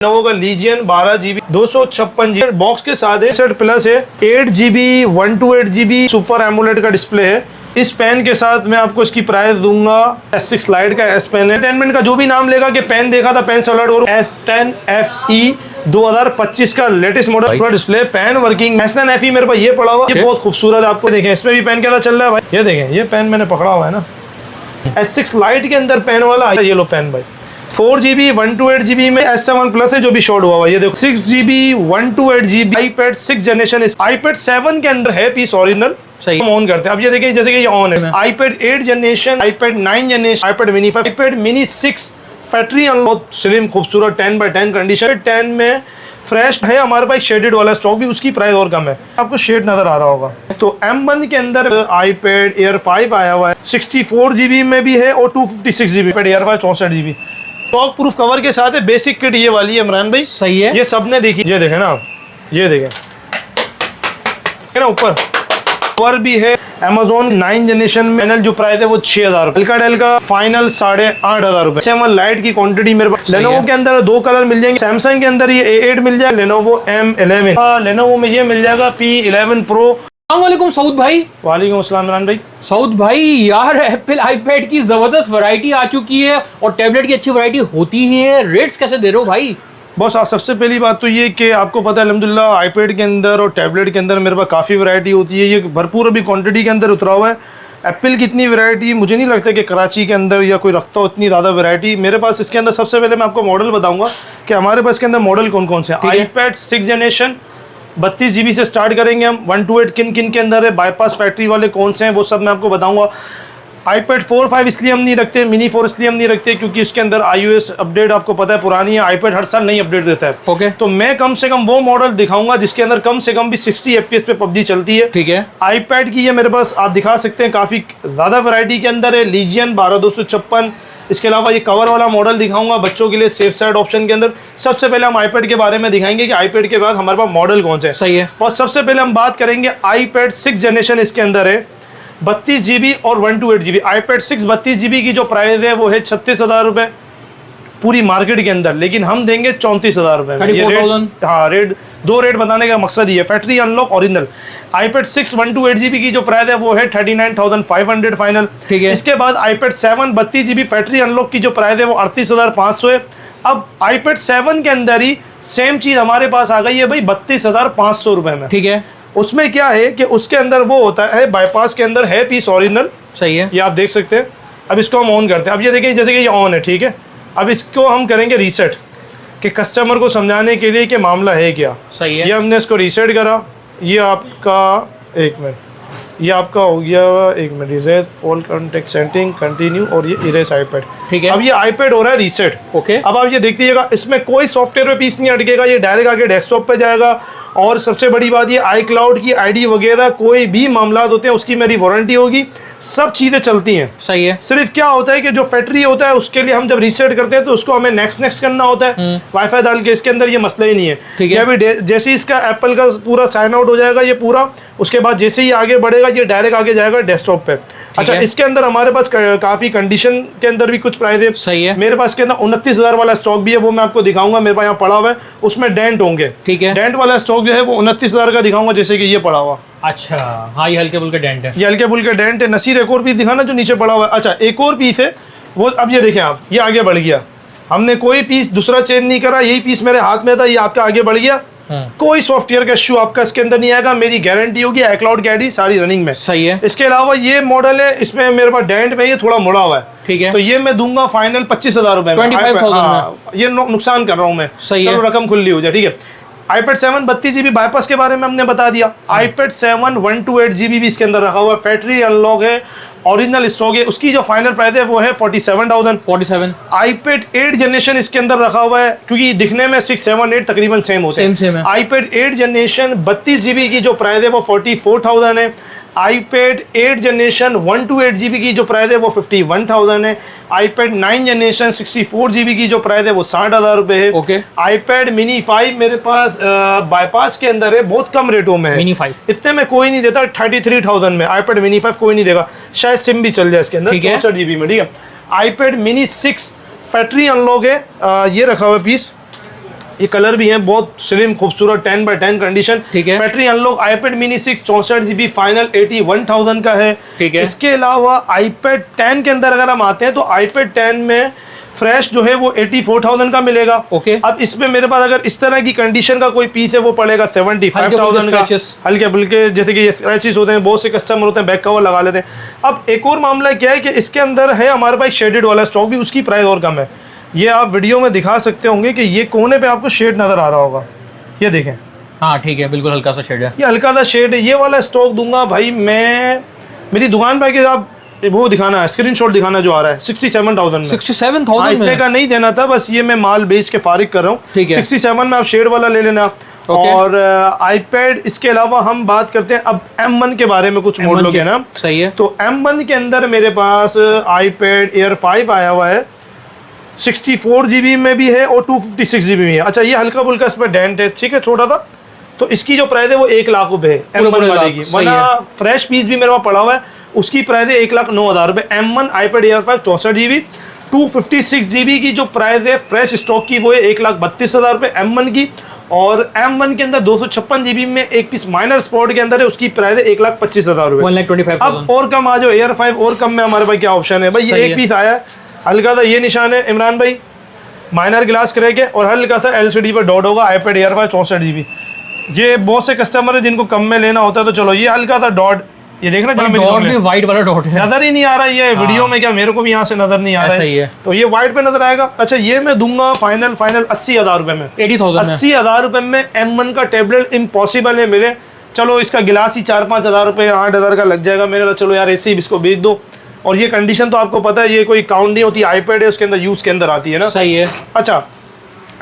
Lenovo का lesion 12GB 256GB box के साथ है, सेट प्लस है, 8GB 128GB सुपर एमोलेड का डिस्प्ले है। इस पेन के साथ मैं आपको इसकी प्राइस दूंगा S6 लाइट का एस पेन है। टेनमेंट का जो भी नाम लेगा कि पेन देखा था पेन से अलर्ट करूँ, S10 FE 2025 का लेटेस्ट मॉडल पूरा display, pen working S10 FE मेरे पास ये पड़ा हुआ, ये बहुत खूबसूरत है। आपको देखें इसमें भी पेन कैसा चल रहा है भाई, ये देखें ये पेन मैंने पकड़ा हुआ है ना, S6 लाइट के अंदर पेन वाला ये लो पेन भाई। 4GB 128GB में S7 प्लस है जो भी शॉर्ट हुआ है, ये देखो 6GB 128GB iPad 6 generation, iPad 7 के अंदर है पीस ओरिजिनल। सही, हम ऑन करते हैं अब ये देखें जैसे कि ये ऑन है, iPad 8 generation, iPad 9 generation, iPad mini 5, iPad mini 6 factory unlock slim खूबसूरत 10x10 कंडीशन 10 में फ्रेश है। हमारे पास शेडेड वाला स्टॉक भी, उसकी प्राइस और कम है, आपको शेड नजर आ रहा होगा। तो M1 के अंदर iPad Air 5 आया हुआ है, 64GB में भी है और 256GB iPad Air 5 64GB stock proof cover के साथ है। बेसिक किट ये वाली है इमरान भाई, सही है, ये सबने देखी, ये देखें ना, ये देखें ना ऊपर कवर भी है। Amazon 9 जनरेशन में फाइनल जो प्राइस है वो 6000, डेल का फाइनल 8500 रुपए। 7 लाइट की क्वांटिटी मेरे पास। लेनोवो के अंदर 2 कलर मिल जाएंगे, सैमसंग के अंदर ये A8 मिल जाएगा, लेनोवो M11, लेनोवो में ये मिल जाएगा P11 Pro। अस्सलामुअलैकुम सऊद भाई। वालेकुम अस्सलाम इमरान भाई। सऊद भाई यार एप्पल आईपैड की जबरदस्त वैरायटी आ चुकी है और टैबलेट की अच्छी वैरायटी होती ही है, रेट्स कैसे दे रहे हो भाई? बॉस आप सबसे पहली बात तो ये कि आपको पता है अल्हम्दुलिल्लाह आईपैड के अंदर और टैबलेट के अंदर मेरे पास काफ़ी वैरायटी होती है, ये भरपूर अभी क्वांटिटी के अंदर उतरा हुआ है। एप्पल की इतनी वैरायटी मुझे नहीं लगता कि कराची के अंदर या कोई रखता हो इतनी ज़्यादा वैरायटी मेरे पास। इसके अंदर सबसे पहले मैं आपको मॉडल बताऊँगा कि हमारे पास इसके अंदर मॉडल कौन कौन से हैं। iPad 6 जनरेशन 32GB से स्टार्ट करेंगे हम, 128 किन किन के अंदर है, बाईपास फैक्ट्री वाले कौन से हैं वो सब मैं आपको बताऊंगा। iPad 4-5 इसलिए हम नहीं रखते, मिनी 4 इसलिए हम नहीं रखते क्योंकि उसके अंदर iOS अपडेट आपको पता है पुरानी है, iPad हर साल नई अपडेट देता है। ओके, तो मैं कम से कम वो मॉडल दिखाऊंगा जिसके अंदर कम से कम भी 60 FPS पे PUBG चलती है। ठीक है, iPad की ये मेरे पास आप दिखा सकते हैं, काफ़ी ज़्यादा वैरायटी के अंदर है। लीजियन 12256, इसके अलावा ये कवर वाला मॉडल दिखाऊंगा बच्चों के लिए सेफ साइड ऑप्शन के अंदर। सबसे पहले हम iPad के बारे में दिखाएंगे कि iPad के बाद हमारे पास मॉडल कौन से हैं। सही है, और सबसे पहले हम बात करेंगे iPad 6 जनरेशन, इसके अंदर है 32GB और 128GB। iPad 6 32GB की जो प्राइस है वो है 36,000 रुपये पूरी मार्केट के अंदर, लेकिन हम देंगे 34,000 रुपये में। हाँ, रेट दो रेट बताने का मकसद ही है, factory unlock original. iPad 6 128GB की जो प्राइस है वो है 39,500 फाइनल। ठीक है, इसके बाद iPad 7 32GB फैक्ट्री अनलॉक की जो प्राइस है वो 38,500 है। अब iPad 7 के अंदर ही सेम चीज हमारे पास आ गई है भाई 32,500 रुपये में। ठीक है, उसमें क्या है कि उसके अंदर वो होता है बाईपास के अंदर है पीस ओरिजिनल। सही है, ये आप देख सकते हैं। अब इसको हम ऑन करते हैं, अब ये देखें जैसे कि ये ऑन है। ठीक है, अब इसको हम करेंगे रीसेट कि कस्टमर को समझाने के लिए कि मामला है क्या। सही है, ये हमने इसको रीसेट करा, ये आपका 1 मिनट, ये आपका हो गया 1 minute, erase all contact setting continue और ये इरेज iPad। ठीक है, अब ये iPad हो रहा है रीसेट। ओके, अब आप ये देख लीजिएगा इसमें कोई सॉफ्टवेयर में पीस नहीं अटकेगा, ये डायरेक्ट आके डेस्कटॉप पे जाएगा। और सबसे बड़ी बात ये iCloud की ID वगैरह कोई भी मामला होते हैं उसकी मेरी वारंटी होगी, सब चीज़ें चलती हैं। सही है, सिर्फ क्या होता है कि जो फैक्ट्री होता है उसके लिए हम जब रीसेट करते हैं तो उसको हमें नेक्स्ट करना होता है वाईफाई डाल के। इसके अंदर ये मसला ही नहीं है। ठीक है, अभी जैसे इसका एप्पल का पूरा साइन आउट हो जाएगा ये पूरा, उसके बाद जैसे ही आगे बढ़ेगा ये डायरेक्ट आगे जाएगा डेस्कटॉप पे। अच्छा, इसके अंदर हमारे पास काफी कंडीशन के अंदर भी कुछ प्राइस है। सही है, मेरे पास के अंदर 29,000 वाला स्टॉक भी है, वो मैं आपको दिखाऊंगा, मेरे पास यहाँ पड़ा हुआ है, उसमें डेंट होंगे। ठीक है, डेंट वाला स्टॉक जो है वो 29,000 का दिखाऊंगा, जैसे कि ये पड़ा हुआ। अच्छा, हाँ, ये हल्के फुल्के डेंट है, ये हल्के फुल्के डेंट है। नसीर एक और पीस दिखाना जो नीचे पड़ा हुआ है। अच्छा, एक और पीस है वो, अब ये देखें आप, ये आगे बढ़ गया, हमने कोई पीस दूसरा चेंज नहीं करा, यही पीस मेरे हाथ में था, ये आपका आगे बढ़ गया। कोई सॉफ्टवेयर का इश्यू आपका इसके अंदर नहीं आएगा, मेरी गारंटी होगी, iCloud की ID सारी रनिंग में। सही है, इसके अलावा ये मॉडल है, इसमें मेरे पास डेंट में ये थोड़ा मुड़ा हुआ है। ठीक है, तो ये मैं दूंगा फाइनल 25,000 रुपए में। 25,000 ये नुकसान कर रहा हूँ मैं। सही है, रकम खुली हो जाए। ठीक है, iPad 7 32GB बाईपास के बारे में हमने बता दिया। iPad 7 128GB भी इसके अंदर रखा हुआ है, फैक्ट्री अनलॉक है, ओरिजिनल स्टॉक है, उसकी जो फाइनल प्राइस है वो है 47,047। iPad 8 जनरेशन इसके अंदर रखा हुआ है, क्योंकि दिखने में 6, 7, 8 तकरीबन सेम होते हैं। सेम है। iPad 8 जनरेशन 32GB की जो प्राइस है वो 44,000 है। iPad 8 जनरेशन 128GB की जो प्राइस है वो 51,000 है। iPad 9 जनरेशन 64GB की जो प्राइस है वो 60,000 रुपए है। ओके, iPad mini 5 मेरे पास बाईपास के अंदर है, बहुत कम रेटों में है। मिनी 5 इतने में कोई नहीं देता, 33,000 में iPad mini 5 कोई नहीं देगा, शायद सिम भी चल जाए इसके अंदर 64GB में। ठीक है, iPad mini 6 फैक्ट्री अनलॉक है, ये रखा हुआ पीस, ये कलर भी है बहुत स्लिम खूबसूरत 10x10 कंडीशन। ठीक है। Battery unlock iPad mini 6 64GB final 81,000 का है। ठीक है। इसके अलावा iPad 10 के अंदर अगर हम आते हैं तो iPad 10 में फ्रेश जो है वो 84,000 का मिलेगा। ओके। अब इसमें मेरे पास अगर इस तरह की कंडीशन का कोई पीस है वो पड़ेगा 75,000 का। हल्के फुल्के जैसे कि ये स्क्रैचेस होते हैं, बहुत से कस्टमर होते हैं बैक कवर लगा लेते हैं। अब एक और मामला क्या है कि इसके अंदर है हमारे पास शेडेड वाला स्टॉक भी, उसकी प्राइस और कम है। ये आप वीडियो में दिखा सकते होंगे कि ये कोने पे आपको शेड नजर आ रहा होगा, ये देखें। हाँ ठीक है, बिल्कुल हल्का सा शेड है, ये हल्का सा शेड है। ये वाला स्टॉक दूंगा भाई मैं, मेरी दुकान पे कि आप वो दिखाना है, स्क्रीनशॉट दिखाना जो आ रहा है 67,000 में। 67,000 इतने का नहीं देना था, बस ये मैं माल बेच के फारिग कर रहा हूँ। ठीक है। 67 में आप शेड वाला ले लेना। और iPad, इसके अलावा हम बात करते हैं अब M1 के बारे में, कुछ मॉडलों के ना। सही है। तो M1 के अंदर मेरे पास iPad Air 5 आया हुआ है, 64GB में भी है और 256GB में है। अच्छा ये हल्का फुल्का इस पर डेंट है, ठीक है, छोटा था। तो इसकी जो प्राइस है वो 1 लाख रुपए है M1 वाले की, वरना फ्रेश पीस भी मेरे पास पड़ा हुआ है, उसकी प्राइस है 1,09,000 रुपए। M1 iPad Air 5 64GB 256GB की जो प्राइस है फ्रेश स्टॉक की वो है 1,32,000 रुपए M1 की। और M1 के अंदर 256GB में एक पीस माइनर स्पॉट के अंदर है, उसकी प्राइस है 1,25,000 रुपए। 1,25,000। अब और कम आ जाओ Air 5 और कम में हमारे पास क्या ऑप्शन है भाई। ये एक पीस आया है हल्का सा, ये निशान है इमरान भाई, माइनर ग्लास क्रैक है और हल्का सा LCD पर डॉट होगा iPad Air 5 64GB। ये बहुत से कस्टमर है जिनको कम में लेना होता है, तो चलो ये हल्का सा डॉट, ये देखना डॉट भी वाइट वाला डॉट है, नजर ही नहीं आ रहा ये वीडियो में, क्या मेरे को भी यहाँ से नजर नहीं आ रहा है, तो ये व्हाइट पे नजर आएगा। अच्छा ये मैं दूंगा फाइनल 80,000 रुपए में, 80,000 रुपए में M1 का टेबलेट इम्पॉसिबल है मिले। चलो इसका गिलास ही 4-5 हज़ार रुपए 8,000 का लग जाएगा मेरे, चलो यार ऐसे ही इसको बेच दो। और ये कंडीशन तो आपको पता है, ये कोई काउंट नहीं होती, iPad है उसके अंदर यूज के अंदर आती है ना। सही है। अच्छा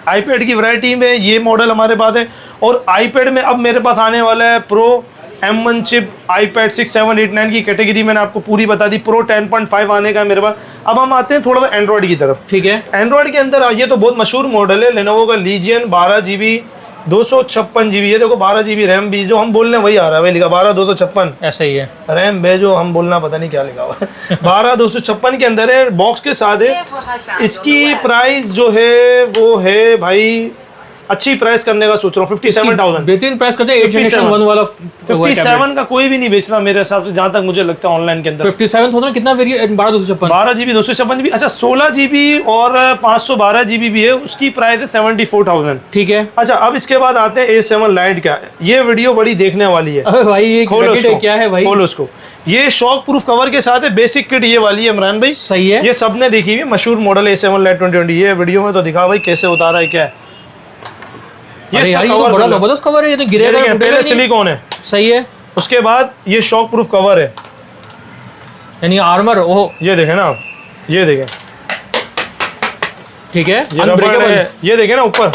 iPad की वैरायटी में ये मॉडल हमारे पास है। और iPad में अब मेरे पास आने वाला है प्रो M1 चिप iPad 6, 7, 8, 9 की कैटेगरी मैंने आपको पूरी बता दी। प्रो 10.5 आने का है मेरे पास। अब हम आते हैं थोड़ा सा एंड्रॉइड की तरफ। ठीक है। एंड्रॉइड के अंदर ये तो बहुत मशहूर मॉडल है लेनोवो का लीजियन 12GB 256GB। ये देखो 12GB रैम भी, जो हम बोल रहे हैं वही आ रहा है भाई, लिखा 12/256 ऐसा ही है। रैम बे जो हम बोलना पता नहीं क्या लिखा हुआ है 12/256 के अंदर है, बॉक्स के साथ है। इसकी प्राइस जो है वो है भाई, अच्छी प्राइस करने का सोच रहा हूँ 57,000। बेहतरीन प्राइस करते हैं 8 जनरेशन 1 वाला। 57 का कोई भी नहीं बेच रहा मेरे हिसाब से, जहां तक मुझे लगता है ऑनलाइन के अंदर। 57,000 कितना वेरिएंट? 12GB 256GB। अच्छा 16GB और 512GB भी है, उसकी प्राइस है 74,000। ठीक है। अच्छा अब इसके बाद आते हैं A7 लाइट का। ये वीडियो बड़ी देखने वाली है। अबे भाई ये क्या है भाई? खोलो उसको। ये शॉक प्रूफ कवर के साथ है, बेसिक किट ये वाली है इमरान भाई। सही है। ये सबने देखी हुई मशहूर मॉडल A7 लाइट 2020। ये वीडियो में तो दिखा भाई कैसे उतारा है क्या है। ये तो बड़ा जबरदस्त कवर है, ये तो गिरेगा नहीं, पहले सिलिकॉन है। सही है। उसके बाद ये शॉक प्रूफ कवर है, यानी आर्मर। ओह ये देखें ना आप, ये देखें, ठीक है। ये रबड़ है, ये देखें ना ऊपर,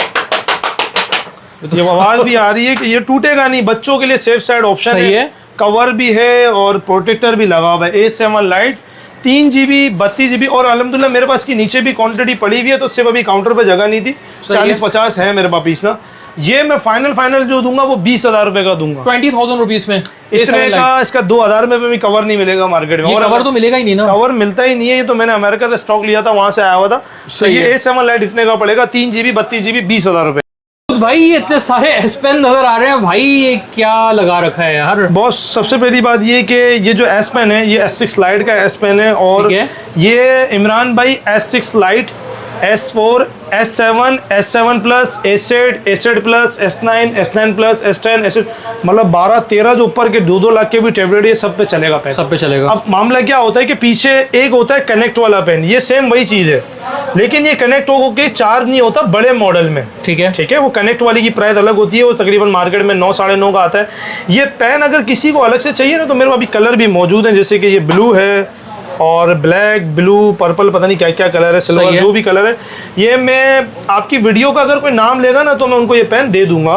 ये आवाज भी आ रही है कि ये टूटेगा नहीं, बच्चों के लिए सेफ साइड ऑप्शन है। कवर भी है और प्रोटेक्टर भी लगा हुआ है। A7 light 3GB 32GB। और अल्हम्दुलिल्लाह मेरे पास की नीचे भी क्वांटिटी पड़ी हुई है, तो उससे अभी काउंटर पे जगह नहीं थी, 40-50 है मेरे पास पीस ना। ये मैं फाइनल जो दूंगा वो 20,000 रुपए का दूंगा, 20,000 रुपीज में। इतने का इसका 2,000 में भी कवर नहीं मिलेगा मार्केट में। और कवर तो मिलेगा ही नहीं ना, कवर मिलता ही नहीं है। ये तो मैंने अमेरिका से स्टॉक लिया था, वहां से आया हुआ था। तो ये A7 लाइट इतने का पड़ेगा, 3GB 32GB 20,000 रुपए। भाई ये इतने सारे S पेन नजर आ रहे हैं भाई, ये क्या लगा रखा है यार बॉस। सबसे पहली बात ये कि ये जो S पेन है ये S6 लाइट का S पेन है। और ये इमरान भाई S6 light, S4, S7, S7 plus, A8 plus, S9, S9 plus, S10, S8, मतलब 12-13 जो ऊपर के 2-2 लाख के भी टेबलेट ये सब पे चलेगा पेन, सब पे चलेगा। अब मामला क्या होता है कि पीछे एक होता है कनेक्ट वाला पेन, ये सेम वही चीज़ है, लेकिन ये कनेक्ट होकर चार्ज नहीं होता बड़े मॉडल में। ठीक है। वो कनेक्ट वाली की प्राइस अलग होती है, वो तकरीबन मार्केट में 9-9.5 का आता है। ये पेन अगर किसी को अलग से चाहिए ना, तो मेरे पास अभी कलर भी मौजूद है, जैसे कि ये ब्लू है और ब्लैक, ब्लू, पर्पल, पता नहीं क्या क्या कलर है, सिल्वर, जो भी कलर है। ये मैं आपकी वीडियो का अगर कोई नाम लेगा ना तो मैं उनको ये पेन दे दूंगा।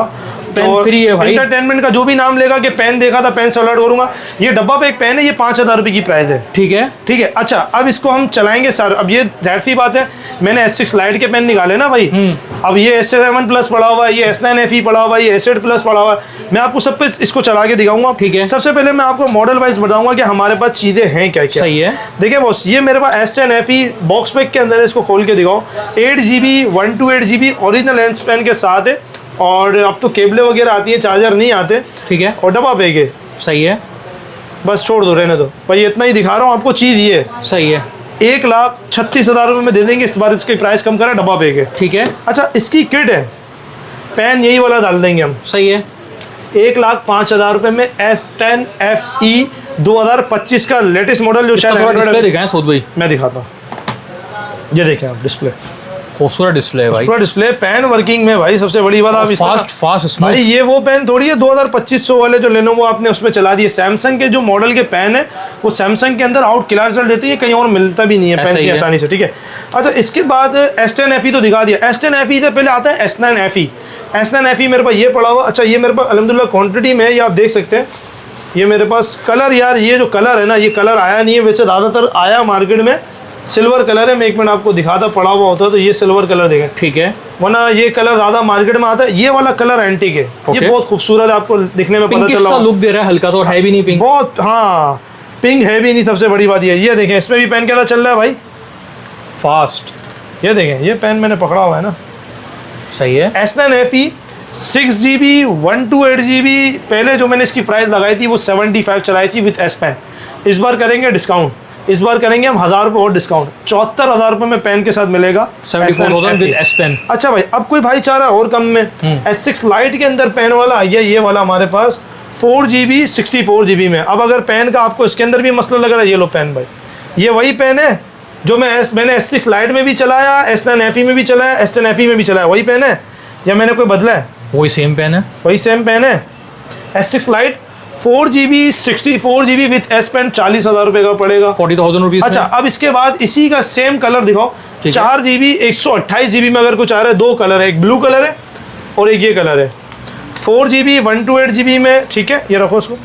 पेन फ्री है भाई। एंटरटेनमेंट का जो भी नाम लेगा कि पेन देखा था पेन से अलर्ट करूंगा, ये डब्बा पे एक पेन है, ये 5,000 रुपए की प्राइस है। ठीक है, ठीक है। अच्छा, अब इसको हम चलाएंगे सर। अब ये जाहिर सी बात है, मैंने S6 लाइट के पेन निकाले ना भाई, अब ये S7 प्लस पड़ा हुआ है, ये S9 FE पड़ा हुआ है, ये S8 प्लस पड़ा हुआ है, मैं आपको सब पे इसको चला के दिखाऊंगा। ठीक है। सबसे पहले मैं आपको मॉडल वाइज बताऊंगा कि हमारे पास चीजें हैं क्या क्या। सही है। देखिए बॉस, ये मेरे पास S10 FE बॉक्स पैक के अंदर है, इसको खोल के दिखाओ। 8GB 128GB original lens pen के साथ है, और अब तो केबलें वगैरह आती है, चार्जर नहीं आते। ठीक है, और डब्बा पे के सही है, बस छोड़ दो, रहने दो भाई, इतना ही दिखा रहा हूँ आपको चीज ये। सही है। 1,36,000 रुपये में दे देंगे, इस बार इसकी प्राइस कम करा डब्बा पे के। ठीक है, अच्छा, इसकी किट है, पेन यही वाला डाल देंगे हम। सही है। 1,05,000 रुपये में S10 FE 2025 का लेटेस्ट मॉडल, जो शायद डिस्प्ले दिखाएं सऊद भाई, मैं दिखाता हूँ। ये देखें आप, डिस्प्ले खूबसूरत डिस्प्ले है भाई, पूरा डिस्प्ले, पेन वर्किंग में भाई, सबसे बड़ी बात आप इस फास्ट भाई, ये वो पेन थोड़ी है 2025 वाले जो लेनोवो आपने उसमें चला दिए। सैमसंग के जो मॉडल के पेन है, वो सैमसंग के अंदर आउट क्लियर रिजल्ट देती है, कहीं और मिलता भी नहीं है पेन की आसानी से। ठीक है। अच्छा, इसके बाद S10 FE तो दिखा दिया। S10 FE से पहले आता है S9 FE। S9 FE मेरे पास ये पड़ा हुआ। अच्छा, ये मेरे पास अल्हम्दुलिल्लाह क्वान्टिटी में है, ये आप देख सकते हैं। ये मेरे पास कलर, यार ये जो कलर है ना, ये कलर आया नहीं है, वैसे ज़्यादातर आया मार्केट में सिल्वर कलर है। मैं एक मिनट आपको दिखाता, पड़ा हुआ होता है तो ये सिल्वर कलर देखें। ठीक है, वरना ये कलर ज्यादा मार्केट में आता है। ये वाला कलर एंटीक है, ये बहुत खूबसूरत है, आपको दिखने में पता चला लुक दे रहा है, हल्का तो है भी नहीं पिंक बहुत। हाँ, पिंक है भी नहीं, सबसे बड़ी बात ये देखें, इसमें भी पेन कैसा चल रहा है भाई, फास्ट। ये देखें, ये पेन मैंने पकड़ा हुआ है ना। सही है। S9 FE 6GB 128GB, पहले जो मैंने इसकी प्राइस लगाई थी वो 75 चलाई थी विद S पेन। इस बार करेंगे डिस्काउंट, इस बार करेंगे हम 1,000 रुपये और डिस्काउंट, 74,000 रुपये में पेन के साथ मिलेगा 74,000 विद S पेन। अच्छा भाई, अब कोई भाई चाह रहा है और कम में, S6 लाइट के अंदर पेन वाला ये वाला हमारे पास 4GB 64GB में। अब अगर पेन का आपको इसके अंदर भी मसला लग रहा है, ये लो पेन भाई, ये वही पेन है जो मैंने S6 लाइट में भी चलाया, S9 FE में भी चलाया, S10 FE में भी चलाया, वही पेन है या मैंने कोई बदला है? वही सेम पेन है, वही सेम पेन है। S6 light 4GB 64GB with S pen 40,000 रुपये का पड़ेगा, 40,000 रुपीज। अच्छा, अब इसके बाद इसी का सेम कलर दिखाओ। 4GB 128GB में अगर कुछ आ रहा है, दो कलर है, एक ब्लू कलर है और एक ये कलर है। 4GB 128GB में, ठीक है, ये रखो इसको।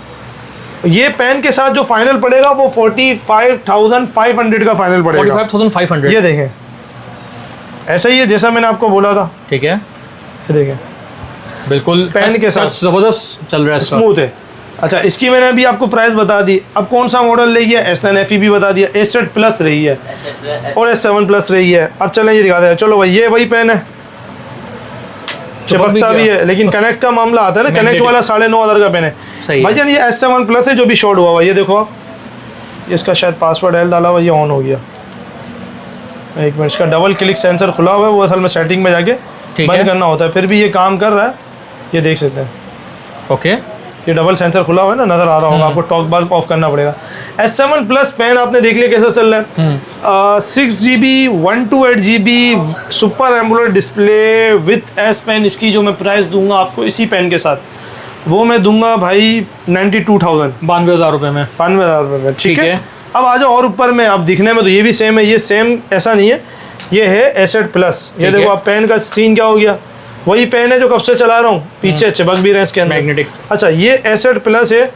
ये पेन के साथ जो फाइनल पड़ेगा वो 45,500 का फाइनल पड़ेगा। 45,500। ये देखें, ऐसा ही है जैसा मैंने आपको बोला था। ठीक है, ये देखें, बिल्कुल पेन के साथ जबरदस्त चल रहा है, स्मूथ है। अच्छा, इसकी मैंने अभी आपको प्राइस बता दी। अब कौन सा मॉडल रही है? S9 FE भी बता दिया, S8 प्लस रही है और S7 प्लस रही है। अब चलें ये दिखाते हैं। चलो भाई, ये वही पेन है, चिपकता भी है, लेकिन कनेक्ट का मामला आता है ना, कनेक्ट वाला 9,500 का पेन है भाई जान। ये S7 प्लस है जो भी शॉर्ट हुआ हुआ, ये देखो आप, इसका शायद पासवर्ड L डाला हुआ, ये ऑन हो गया। एक मिनट, इसका डबल क्लिक सेंसर खुला हुआ है, वो असल में सेटिंग में जाके बंद करना होता है, फिर भी ये काम कर रहा है, ये देख सकते हैं। ओके, ये डबल सेंसर खुला हुआ है ना, नजर आ रहा होगा आपको, टॉक बार ऑफ करना पड़ेगा। S7 प्लस पेन आपने देख लिया कैसा चल रहा है। 6GB 128GB super AMOLED display with S pen, इसकी जो मैं प्राइस दूंगा आपको इसी पेन के साथ, वो मैं दूंगा भाई 92,000, 92,000 रुपये में, 92,000 रुपये में। ठीक है। है। अब आ जाओ और ऊपर में, आप दिखने में तो ये भी सेम है, ये सेम ऐसा नहीं है, ये है S8 प्लस। ये देखो आप, पेन का सीन क्या हो गया, वही पेन है जो कब से चला रहा हूँ, पीछे चिपक भी रहे हैं इसके अंदर, मैग्नेटिक। अच्छा, ये S8 प्लस है,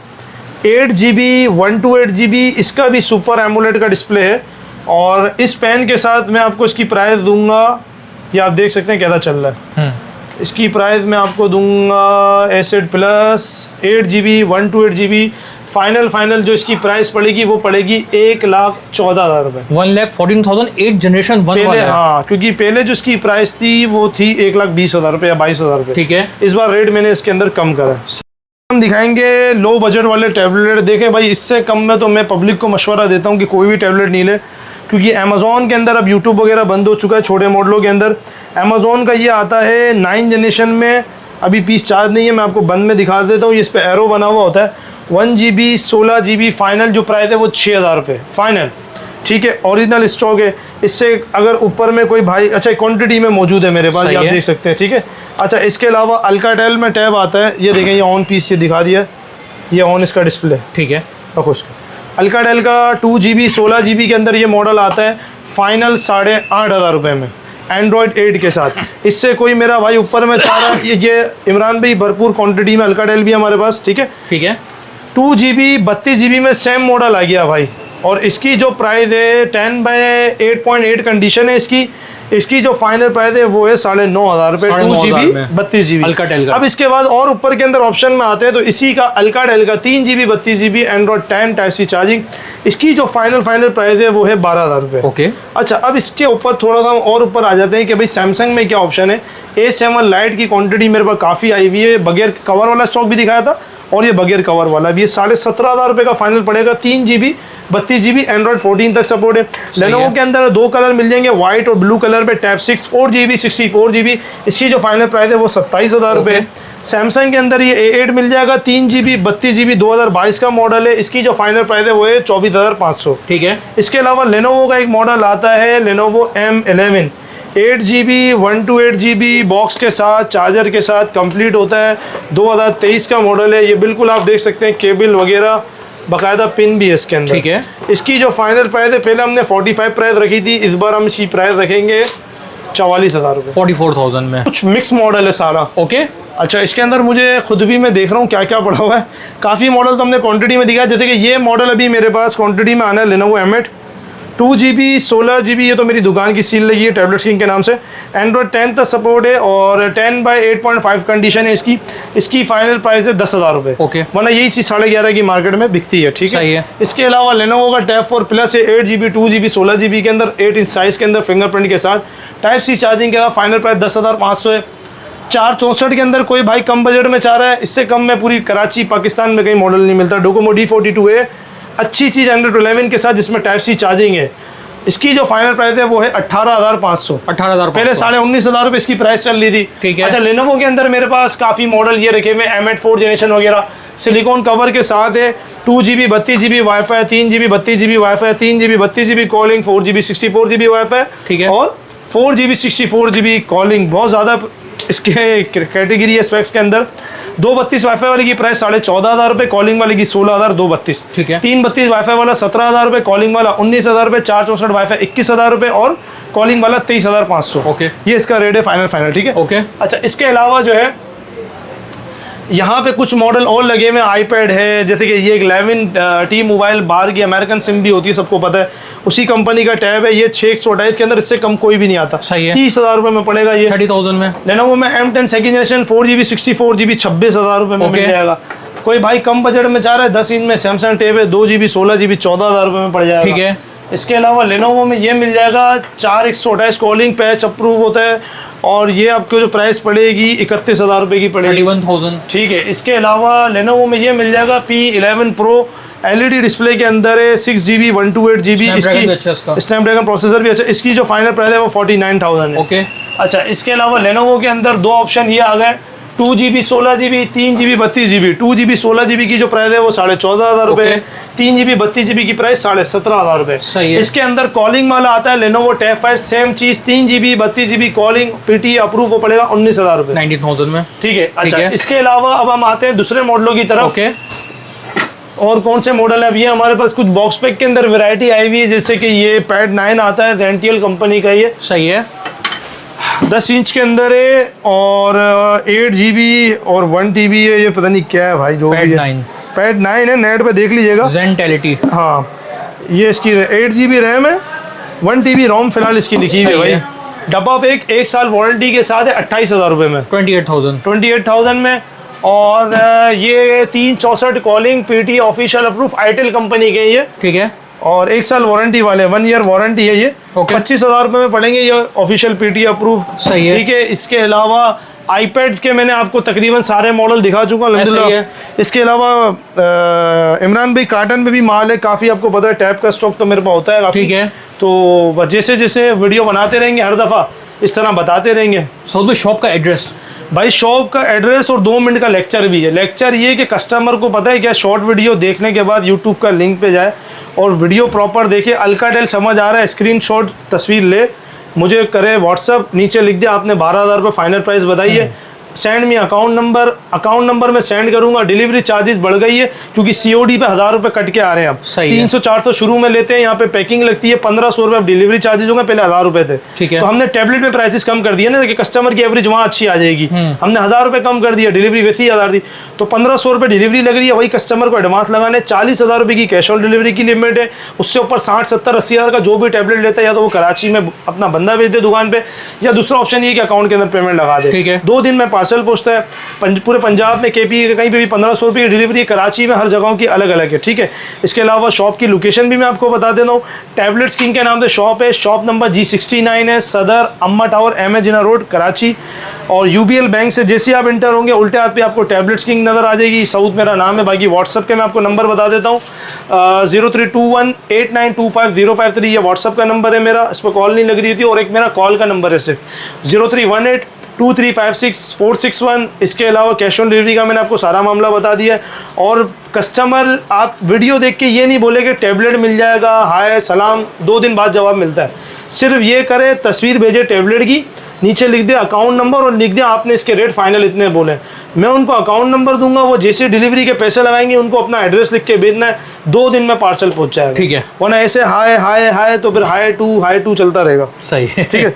8GB 128GB, इसका भी सुपर एमोलेड का डिस्प्ले है, और इस पेन के साथ मैं आपको इसकी प्राइस दूंगा, ये आप देख सकते हैं कैसा चल रहा है। इसकी प्राइस मैं आपको दूंगा S8 plus 8GB 128GB, final जो इसकी प्राइस पड़ेगी वो पड़ेगी 1,14,000 रुपये। 1,14,000 8 जनरेशन 1 वाला है। हाँ, क्योंकि पहले जो इसकी प्राइस थी वो थी 1,20,000 रुपये या 22,000 रुपये। ठीक है, इस बार रेट मैंने इसके अंदर कम करा। हम दिखाएंगे लो बजट वाले टैबलेट। देखें भाई, इससे कम में तो मैं पब्लिक को मशवरा देता हूँ कि कोई भी टैबलेट नहीं ले, क्योंकि अमेज़ॉन के अंदर अब यूट्यूब वगैरह बंद हो चुका है छोटे मॉडलों के अंदर। अमेज़ॉन का ये आता है 9 जनरेशन में, अभी पीस चार्ज नहीं है, मैं आपको बंद में दिखा देता हूँ। इस पर एरो बना हुआ होता है। 1GB 16GB फाइनल जो प्राइस है वो 6,000 रुपये फाइनल, ठीक है, ओरिजिनल स्टॉक है। इससे अगर ऊपर में कोई भाई, अच्छा क्वांटिटी में मौजूद है मेरे पास, ये आप देख सकते हैं, ठीक है। अच्छा, इसके अलावा अल्काटेल में टैब आता है, ये देखें, ये ऑन पीस ये दिखा दिया, ये ऑन इसका डिस्प्ले, ठीक है, रखो इसको। अल्काटेल का 2GB 16GB के अंदर ये मॉडल आता है, फाइनल 8,500 रुपये में। एंड्रॉयड 8 के साथ। इससे कोई मेरा भाई ऊपर में चाह रहा है, ये इमरान भाई भरपूर क्वांटिटी में अल्काटेल भी हमारे पास, ठीक है। ठीक है, 2GB 32GB में सेम मॉडल आ गया भाई, और इसकी जो प्राइस है 10/8.8 कंडीशन है इसकी जो फाइनल प्राइस है वो है 9,500 रुपये 2GB 32GB अल्काटेल का। अब इसके बाद और ऊपर के अंदर ऑप्शन में आते हैं तो इसी का अल्काटेल का 3GB 32GB Android 10 type C charging, इसकी जो फाइनल प्राइस है वो है 12,000 रुपये। ओके, अच्छा, अब इसके ऊपर थोड़ा सा और ऊपर आ जाते हैं कि भाई सैमसंग में क्या ऑप्शन है। A7 लाइट की क्वांटिटी मेरे पास काफ़ी आई हुई है, बगैर कवर वाला स्टॉक भी दिखाया था और ये बगैर कवर वाला भी, ये 17,500 रुपये का फाइनल पड़ेगा। 3GB 32GB एंड्रॉयड 14 तक सपोर्ट है। लेनोवो के अंदर 2 कलर मिल जाएंगे, व्हाइट और ब्लू कलर पे, टैब 6 4GB 64GB, इसकी जो फाइनल प्राइस है वो 27,000 रुपये है। सैमसंग के अंदर ये A8 मिल जाएगा, 3GB 32GB 2022 का मॉडल है, इसकी जो फाइनल प्राइस है वो है 24,500। ठीक है, इसके अलावा लेनोवो का एक मॉडल आता है Lenovo M11, 8GB 128GB box के साथ चार्जर के साथ कंप्लीट होता है, 2023 का मॉडल है। ये बिल्कुल आप देख सकते हैं, केबल वगैरह बाकायदा पिन भी है इसके अंदर। ठीक है, इसकी जो फाइनल प्राइस है, पहले हमने 45 प्राइस रखी थी, इस बार हम इसकी प्राइस रखेंगे 44,000 रुपये। 44,000 में कुछ मिक्स मॉडल है सारा। ओके, अच्छा, इसके अंदर मुझे खुद भी मैं देख रहा हूँ क्या क्या पड़ा हुआ है। काफ़ी मॉडल तो हमने क्वांटिटी में दिखाया, जैसे कि ये मॉडल अभी मेरे पास क्वांटिटी में आना है लेनोवो M8 2GB 16GB, ये तो मेरी दुकान की सील लगी है टैबलेट स्क्रीन के नाम से। एंड्रॉयड 10 तक सपोर्ट है और 10/8.5 कंडीशन है इसकी फाइनल प्राइस है 10,000 रुपये। ओके, वरना यही चीज़ 11,500 की मार्केट में बिकती है, ठीक सही है। है। इसके अलावा लेनोवो का टैब 4 प्लस है, 8GB 2GB 16GB के अंदर, 8 इंच साइज़ के अंदर फिंगरप्रिंट के साथ, टाइप C चार्जिंग के साथ, फाइनल प्राइस 10,500 है। 464 के अंदर कोई भाई कम बजट में चाह रहा है, इससे कम में पूरी कराची पाकिस्तान में कहीं मॉडल नहीं मिलता। डोकोमो D42 है, अच्छी चीज़ एंड्रॉइड 11 के साथ जिसमें टाइप C चार्जिंग है, इसकी जो फाइनल प्राइस है वो है 18,500। 18,000 पहले 19,500 रुपये इसकी प्राइस चल रही थी। ठीक है। अच्छा, लेनोवो के अंदर मेरे पास काफ़ी मॉडल ये रखे हुए M8 4 जनरेशन वगैरह, सिलिकॉन कवर के साथ है, 2GB 32GB wifi, 3GB 32GB wifi, 3GB 32GB calling, 4GB 64GB wifi, ठीक है, और 4GB 64GB कॉलिंग। बहुत ज़्यादा इसके कैटेगरी है स्पेक्स के अंदर। 232 वाईफाई वाले की प्राइस 14,500 रुपये, कॉलिंग वाले की 16,000 232। ठीक है। 332 वाईफाई वाला 17,000 रुपये, कॉलिंग वाला 19,000 रुपये, 464 वाईफाई 21,000 रुपये और कॉलिंग वाला 23,500। ओके, ये इसका रेट है फाइनल, ठीक है। ओके, अच्छा, इसके अलावा जो है यहाँ पे कुछ मॉडल और लगे हुए, आईपैड है, जैसे कि ये एक 11T मोबाइल, बाहर की अमेरिकन सिम भी होती है, सबको पता है, उसी कंपनी का टैब है। ये 628 के अंदर, इससे कम कोई भी नहीं आता। सही है। 30,000 रुपये में पड़ेगा ये। 30,000 में लेनोवो में M10 second generation 4GB 64GB 26,000 रुपये में मिल जाएगा। कोई भाई कम बजट में चाह रहा है, 10 इंच में सैमसंग टैब है, 2GB 16GB 14,000 रुपये में पड़ जाएगा। ठीक है। इसके अलावा लेनोवो में ये मिल जाएगा 4/128 कॉलिंग पैच अप्रूव होता है, और ये आपको जो प्राइस पड़ेगी 31,000 रुपये की पड़ेगी। 31,000। ठीक है। इसके अलावा लेनोवो में ये मिल जाएगा P11 Pro, LED डिस्प्ले के अंदर है, 6GB 128GB, इसकी स्नैपड्रैगन प्रोसेसर भी अच्छा। इसकी जो फाइनल प्राइस है वो 49,000 है। ओके। अच्छा, इसके अलावा लेनोवो के अंदर 2 ऑप्शन ये आ गए, 2GB 16GB, 3GB 32GB। 2GB 16GB की जो प्राइस है वो 14,500 रुपये, 3GB 32GB की प्राइस 17,500 रुपये। सही है। इसके अंदर कॉलिंग वाला आता है लेनोवो टैब 5, सेम चीज़, 3GB 32GB calling, PT approve को पड़ेगा 19,000 रुपये, 19,000 में। ठीक है। अच्छा, इसके अलावा अब हम आते हैं दूसरे मॉडलों की तरफ। ओके। और कौन से मॉडल है? अब ये हमारे पास कुछ बॉक्स पैक के अंदर वैरायटी आई हुई है, जैसे कि ये पैड 9 आता है, ZTL कंपनी का, ये सही है, 10 इंच के अंदर है और 8GB और 1TB है। ये पता नहीं क्या है भाई, जो पैड 9 पैड 9 है, नेट पे देख लीजिएगा। ज़ेंटेलिटी। हाँ, ये इसकी 8GB रैम है, 1TB रोम फिलहाल इसकी लिखी हुई है भाई। डब्बा पे एक साल वारंटी के साथ है, 28,000 रुपये में, 28,000 में। और ये 364 calling, PT official approve, itel company के ये, ठीक है। और 1 साल वारंटी वाले, 1 ईयर वारंटी है ये। 25,000 रुपये में पड़ेंगे, ये ऑफिशियल PT अप्रूव, सही है, ठीक है। इसके अलावा आईपैड्स के मैंने आपको तकरीबन सारे मॉडल दिखा चुका हूँ अल्हम्दुलिल्लाह। इसके अलावा इमरान भाई कार्टन में भी माल है काफ़ी, आपको पता है टैब का स्टॉक तो मेरे पास होता है काफ़ी, ठीक है। तो जैसे जैसे वीडियो बनाते रहेंगे हर दफ़ा इस तरह बताते रहेंगे। सऊद भाई शॉप का एड्रेस? भाई शॉप का एड्रेस और 2 मिनट का लेक्चर भी है। लेक्चर ये कि कस्टमर को पता है क्या, शॉर्ट वीडियो देखने के बाद यूट्यूब का लिंक पे जाए और वीडियो प्रॉपर देखे, अल्काटेल समझ आ रहा है, स्क्रीनशॉट तस्वीर ले, मुझे करे व्हाट्सअप, नीचे लिख दिया आपने 12,000 रुपये फाइनल प्राइस बताइए, सेंड मी अकाउंट नंबर में सेंड करूंगा। डिलीवरी चार्जेस बढ़ गई है क्योंकि सीओडी पे 1000 रुपए कट के आ रहे हैं अब। सही है। 300-400 शुरू में लेते हैं, यहाँ पे पैकिंग लगती है 1500 रुपए, अब डिलीवरी चार्जेस होंगे, पहले 1000 रुपए थे। ठीक है। तो हमने टैबलेट में प्राइसेस कम कर दिए ना कि कस्टमर की एवरेज वहाँ अच्छी आ जाएगी। हमने 1000 रुपए कम कर दिया, डिलीवरी वैसे ही 1000 दी, तो 1500 रुपए डिलीवरी लग रही है। वही कस्टमर को एडवांस लगाने 40,000 रुपए की कैश ऑन डिलीवरी की लिमिट है। उससे ऊपर 60-70-80 हज़ार का जो भी टैबलेट लेता है या तो वो कराची में अपना बंदा भेज दे दुकान पे, या दूसरा ऑप्शन ये कि अकाउंट के अंदर पेमेंट लगा दे। ठीक है। 2 दिन में पार्सल पहुंचता है। पूरे पंजाब में KP कहीं पे भी 1500 रुपये की डिलीवरी है। कराची में हर जगहों की अलग अलग है। ठीक है। इसके अलावा शॉप की लोकेशन भी मैं आपको बता देता हूँ। टैबलेट्स किंग के नाम से शॉप है। शॉप नंबर G69 है, सदर अम्मा टावर MA जिना रोड कराची। और UBL बैंक से जैसे आप इंटर होंगे उल्टे हाथ पे आपको टैबलेट्स किंग नज़र आ जाएगी। साउथ मेरा नाम है। बाकी व्हाट्सअप के मैं आपको नंबर बता देता हूँ, 0321892505 ये व्हाट्सअप का नंबर है मेरा, इस पर कॉल नहीं लग रही थी। और एक मेरा कॉल का नंबर है सिर्फ 03182356 इसके अलावा कैश ऑन डिलीवरी का मैंने आपको सारा मामला बता दिया है। और कस्टमर आप वीडियो देख के ये नहीं बोले कि टैबलेट मिल जाएगा, हाय सलाम 2 दिन बाद जवाब मिलता है। सिर्फ ये करे, तस्वीर भेजे टैबलेट की, नीचे लिख दे अकाउंट नंबर और लिख दे आपने इसके रेट फाइनल इतने बोले। मैं उनको अकाउंट नंबर दूंगा, वो जैसे डिलीवरी के पैसे लगाएंगे उनको अपना एड्रेस लिख के भेजना है, 2 दिन में पार्सल पहुंच जाएगा। ठीक है। वरना ऐसे हाय हाय हाय तो फिर हाय टू चलता रहेगा। सही है। ठीक है।